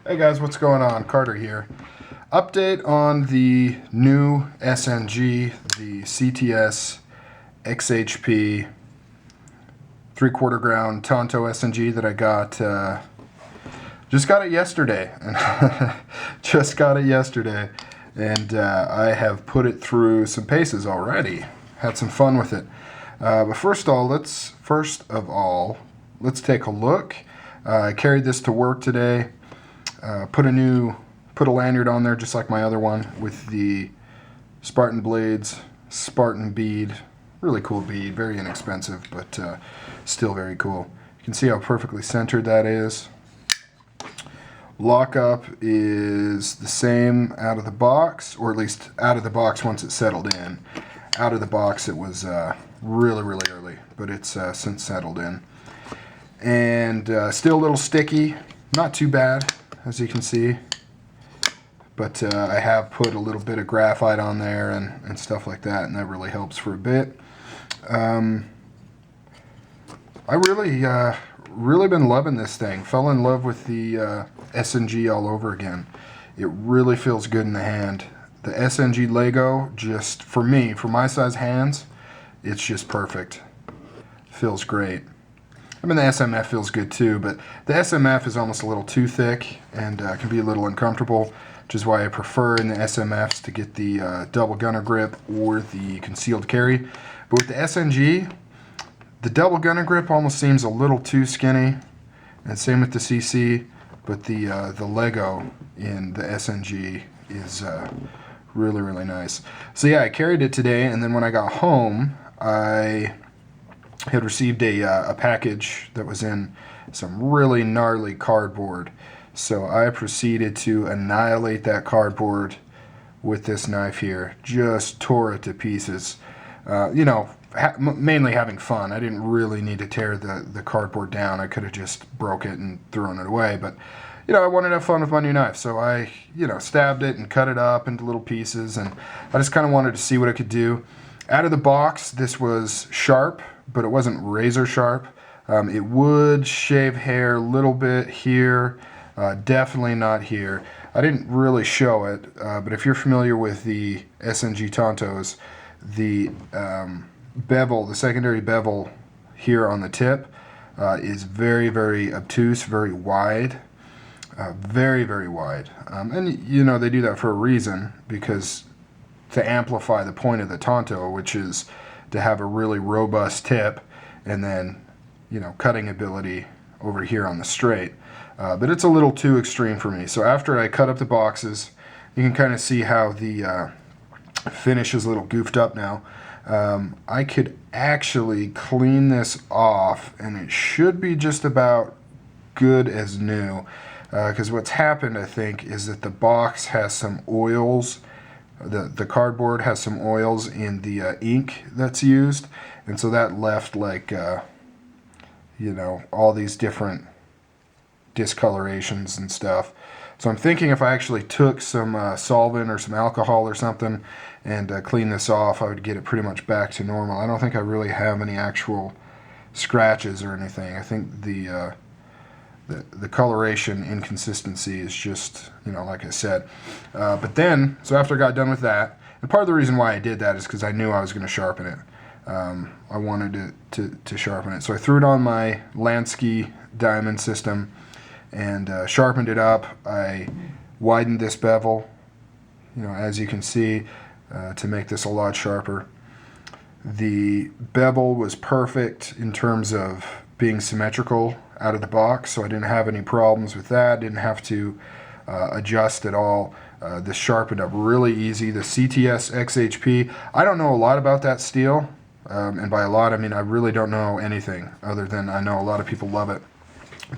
Hey guys, what's going on? Carter here. Update on the new SNG, the CTS-XHP 3/4 ground Tanto SNG that I got. Just got it yesterday, and just got it yesterday, and I have put it through some paces already. Had some fun with it. But first of all, let's take a look. I carried this to work today. Put a lanyard on there just like my other one with the Spartan blades, Spartan bead. Really cool bead, very inexpensive, but still very cool. You can see how perfectly centered that is. Lockup is the same out of the box, or at least out of the box once it settled in. Out of the box it was really early, but it's since settled in. And still a little sticky, not too bad, as you can see. But I have put a little bit of graphite on there and stuff like that, and that really helps for a bit. I really been loving this thing. Fell in love with the SNG all over again. It really feels good in the hand. The SNG Lego, just for me, for my size hands, it's just perfect. Feels great. I mean, the SMF feels good too, but the SMF is almost a little too thick and can be a little uncomfortable, which is why I prefer in the SMFs to get the double gunner grip or the concealed carry. But with the SNG, the double gunner grip almost seems a little too skinny, and same with the CC, but the Lego in the SNG is really nice. So yeah, I carried it today, and then when I got home, I had received a package that was in some really gnarly cardboard. So I proceeded to annihilate that cardboard with this knife here. Just tore it to pieces. Mainly having fun. I didn't really need to tear the cardboard down. I could have just broke it and thrown it away. But, I wanted to have fun with my new knife. So I, stabbed it and cut it up into little pieces. And I just kind of wanted to see what it could do. Out of the box, this was sharp, but it wasn't razor sharp. It would shave hair a little bit here. Definitely not here. I didn't really show it, but if you're familiar with the SNG Tantos, the bevel, the secondary bevel here on the tip is very obtuse, very wide, very wide. And they do that for a reason, because to amplify the point of the Tanto, which is to have a really robust tip and then, cutting ability over here on the straight. But it's a little too extreme for me. So after I cut up the boxes, you can kind of see how the finish is a little goofed up now. I could actually clean this off, and it should be just about good as new. Because what's happened, I think, is that the box has some oils. The cardboard has some oils in the ink that's used, and so that left like all these different discolorations and stuff. So I'm thinking if I actually took some solvent or some alcohol or something and clean this off, I would get it pretty much back to normal. I don't think I really have any actual scratches or anything. I think the coloration inconsistency is just, like I said. But then, so after I got done with that, and part of the reason why I did that is because I knew I was going to sharpen it. I wanted to sharpen it. So I threw it on my Lansky diamond system and sharpened it up. I widened this bevel, as you can see, to make this a lot sharper. The bevel was perfect in terms of being symmetrical out of the box, so I didn't have any problems with that. Didn't have to adjust at all. This sharpened up really easy. The CTS-XHP, I don't know a lot about that steel, and by a lot I mean I really don't know anything other than I know a lot of people love it.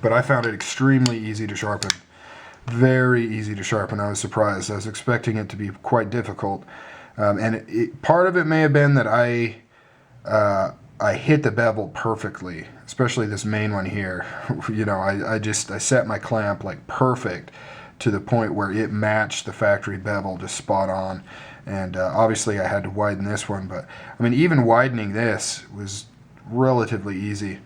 But I found it extremely easy to sharpen. Very easy to sharpen. I was surprised. I was expecting it to be quite difficult. And part of it may have been that I hit the bevel perfectly, especially this main one here. I set my clamp like perfect to the point where it matched the factory bevel just spot on. And obviously I had to widen this one, but I mean, even widening this was relatively easy.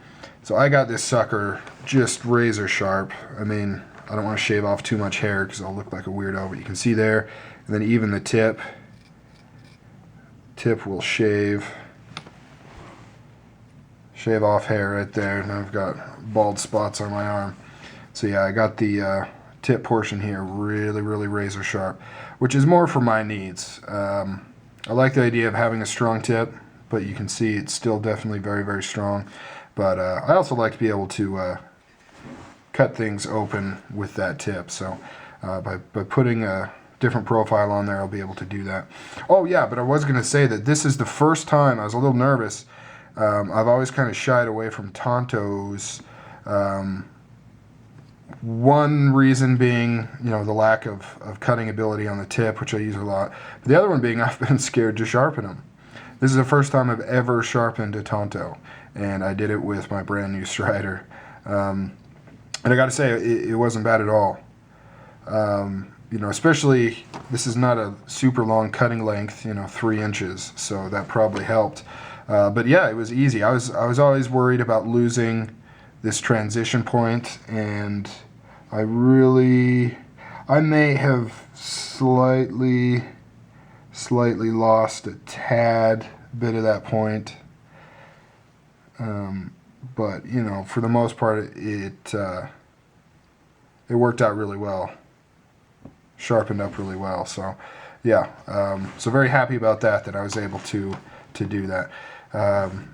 So I got this sucker just razor sharp. I mean, I don't want to shave off too much hair because I'll look like a weirdo, but you can see there. And then even the tip will shave off hair right there. And I've got bald spots on my arm. So yeah, I got the tip portion here really, really razor sharp, which is more for my needs. I like the idea of having a strong tip, but you can see it's still definitely very, very strong. But I also like to be able to cut things open with that tip. So by putting a different profile on there, I'll be able to do that. Oh yeah, but I was going to say that this is the first time, I was a little nervous. I've always kind of shied away from Tantos. One reason being, you know, the lack of cutting ability on the tip, which I use a lot. But the other one being I've been scared to sharpen them. This is the first time I've ever sharpened a Tanto, and I did it with my brand new Strider. And I got to say, it wasn't bad at all. You know, especially, this is not a super long cutting length, you know, 3 inches, so that probably helped. But yeah, it was easy. I was always worried about losing this transition point, and I may have slightly lost a tad bit of that point. But you know, for the most part, it worked out really well. Sharpened up really well. So yeah, so very happy about that I was able to do that.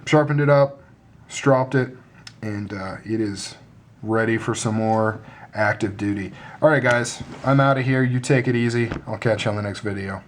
Sharpened it up, stropped it, and it is ready for some more active duty. Alright guys, I'm out of here. You take it easy. I'll catch you on the next video.